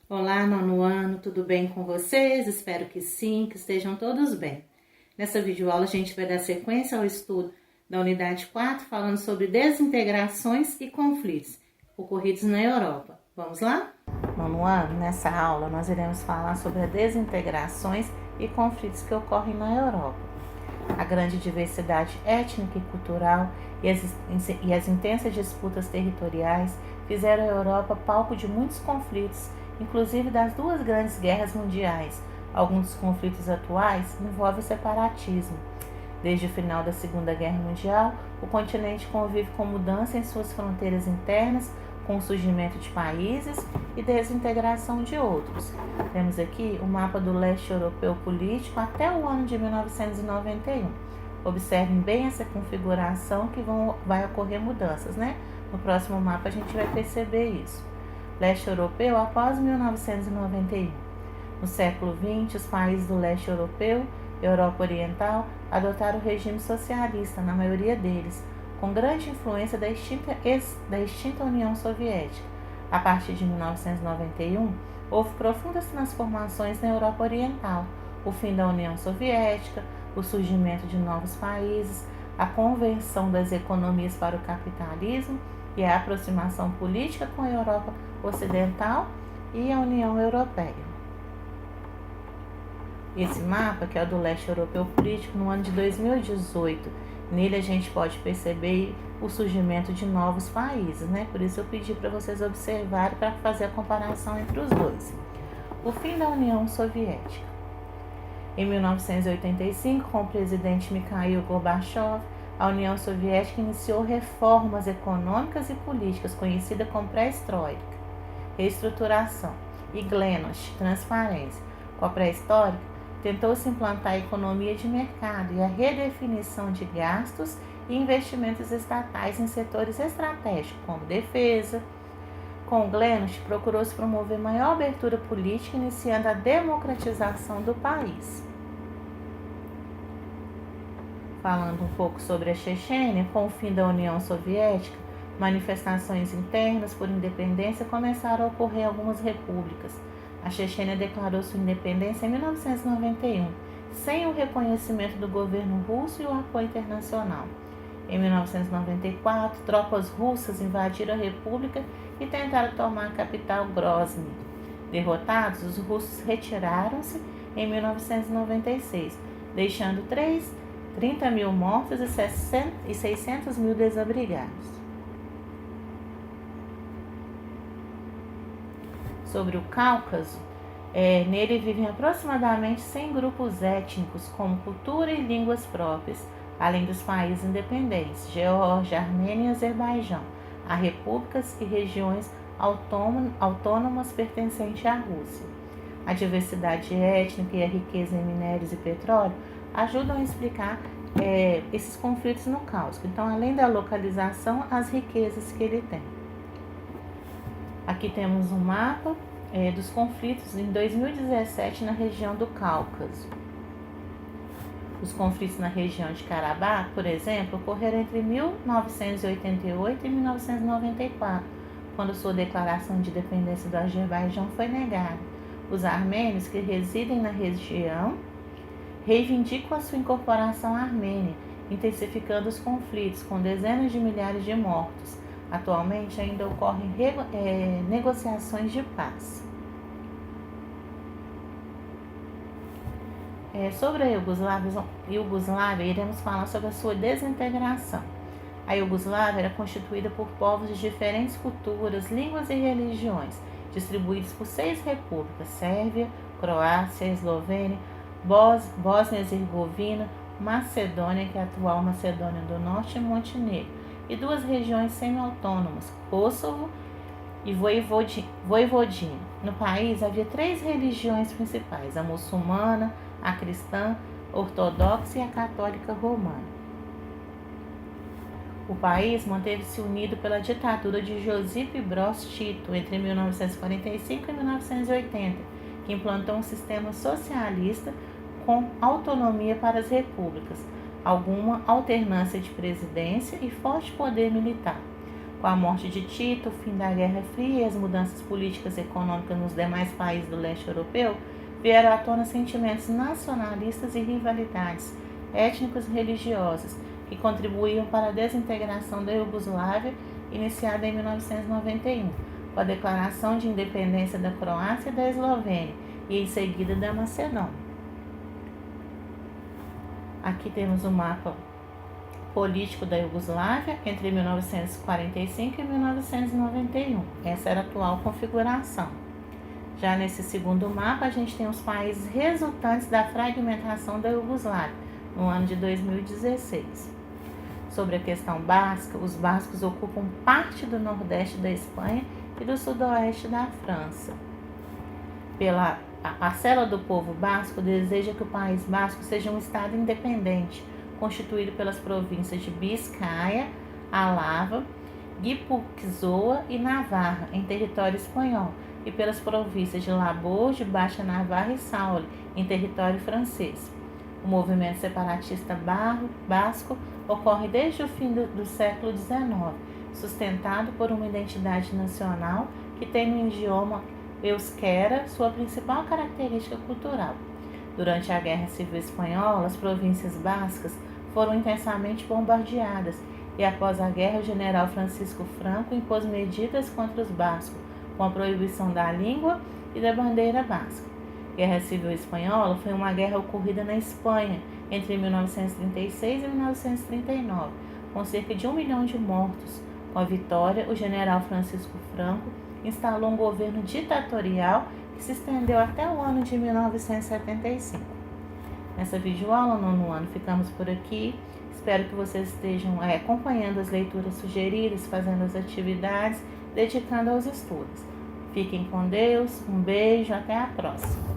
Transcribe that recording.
Olá, nono ano, tudo bem com vocês? Espero que sim, que estejam todos bem. Nessa videoaula a gente vai dar sequência ao estudo da unidade 4, falando sobre desintegrações e conflitos ocorridos na Europa. Vamos lá? Nono ano, nessa aula nós iremos falar sobre as desintegrações e conflitos que ocorrem na Europa. A grande diversidade étnica e cultural e as intensas disputas territoriais fizeram a Europa palco de muitos conflitos, inclusive das duas grandes guerras mundiais. Alguns dos conflitos atuais envolvem o separatismo. Desde o final da Segunda Guerra Mundial, o continente convive com mudança em suas fronteiras internas, com o surgimento de países e desintegração de outros. Temos aqui o mapa do leste europeu político até o ano de 1991. Observem bem essa configuração que vai ocorrer mudanças, né? No próximo mapa a gente vai perceber isso. Leste europeu após 1991. No século XX, os países do leste europeu e Europa Oriental adotaram o regime socialista, na maioria deles, com grande influência da extinta União Soviética. A partir de 1991, houve profundas transformações na Europa Oriental, o fim da União Soviética, o surgimento de novos países, a conversão das economias para o capitalismo e a aproximação política com a Europa Ocidental e a União Europeia. Esse mapa, que é o do leste europeu político, no ano de 2018, nele a gente pode perceber o surgimento de novos países, né? Por isso eu pedi para vocês observarem para fazer a comparação entre os dois. O fim da União Soviética. Em 1985, com o presidente Mikhail Gorbachev, a União Soviética iniciou reformas econômicas e políticas, conhecida como pré-histórica, reestruturação, e glasnost, transparência. Com a pré-histórica, tentou-se implantar a economia de mercado e a redefinição de gastos e investimentos estatais em setores estratégicos, como defesa. Com o glasnost, procurou-se promover maior abertura política, iniciando a democratização do país. Falando um pouco sobre a Chechênia, com o fim da União Soviética, manifestações internas por independência começaram a ocorrer em algumas repúblicas. A Chechênia declarou sua independência em 1991, sem o reconhecimento do governo russo e o apoio internacional. Em 1994, tropas russas invadiram a república e tentaram tomar a capital Grozny. Derrotados, os russos retiraram-se em 1996, deixando 30 mil mortos e 600 mil desabrigados. Sobre o Cáucaso, nele vivem aproximadamente 100 grupos étnicos com cultura e línguas próprias, além dos países independentes, Geórgia, Armênia e Azerbaijão. Há repúblicas e regiões autônomas pertencentes à Rússia. A diversidade étnica e a riqueza em minérios e petróleo ajudam a explicar esses conflitos no Cáucaso. Então, além da localização, as riquezas que ele tem. Aqui temos um mapa dos conflitos em 2017 na região do Cáucaso. Os conflitos na região de Karabakh, por exemplo, ocorreram entre 1988 e 1994, quando sua declaração de independência do Azerbaijão foi negada. Os armênios que residem na região reivindicam a sua incorporação à Armênia, intensificando os conflitos, com dezenas de milhares de mortos. Atualmente ainda ocorrem negociações de paz. Sobre a Iugoslávia, iremos falar sobre a sua desintegração. A Iugoslávia era constituída por povos de diferentes culturas, línguas e religiões, distribuídos por 6 repúblicas: Sérvia, Croácia, Eslovênia, Bósnia e Herzegovina, Macedônia, que é a atual Macedônia do Norte, e Montenegro, e 2 regiões semi-autônomas, Kosovo e Voivodina. No país havia 3 religiões principais: a muçulmana, a cristã ortodoxa e a católica romana. O país manteve-se unido pela ditadura de Josip Broz Tito entre 1945 e 1980, que implantou um sistema socialista com autonomia para as repúblicas, alguma alternância de presidência e forte poder militar. Com a morte de Tito, o fim da Guerra Fria e as mudanças políticas e econômicas nos demais países do leste europeu, vieram à tona sentimentos nacionalistas e rivalidades étnicos e religiosas que contribuíam para a desintegração da Iugoslávia, iniciada em 1991, com a declaração de independência da Croácia e da Eslovênia, e em seguida da Macedônia. Aqui temos o mapa político da Iugoslávia entre 1945 e 1991. Essa era a atual configuração. Já nesse segundo mapa, a gente tem os países resultantes da fragmentação da Iugoslávia, no ano de 2016. Sobre a questão basca, os bascos ocupam parte do nordeste da Espanha e do sudoeste da França. A parcela do povo basco deseja que o País Basco seja um estado independente, constituído pelas províncias de Biscaia, Álava, Guipúzcoa e Navarra, em território espanhol, e pelas províncias de Lavaux, de Baixa Navarra e Saule, em território francês. O movimento separatista basco ocorre desde o fim do século XIX, sustentado por uma identidade nacional que tem no idioma euskera sua principal característica cultural. Durante a Guerra Civil Espanhola, as províncias bascas foram intensamente bombardeadas e, após a guerra, o general Francisco Franco impôs medidas contra os bascos, com a proibição da língua e da bandeira basca. A Guerra Civil Espanhola foi uma guerra ocorrida na Espanha entre 1936 e 1939, com cerca de 1 milhão de mortos. Com a vitória, o general Francisco Franco instalou um governo ditatorial que se estendeu até o ano de 1975. Nessa videoaula, nono ano, ficamos por aqui. Espero que vocês estejam acompanhando as leituras sugeridas, fazendo as atividades, dedicando aos estudos. Fiquem com Deus, um beijo, até a próxima.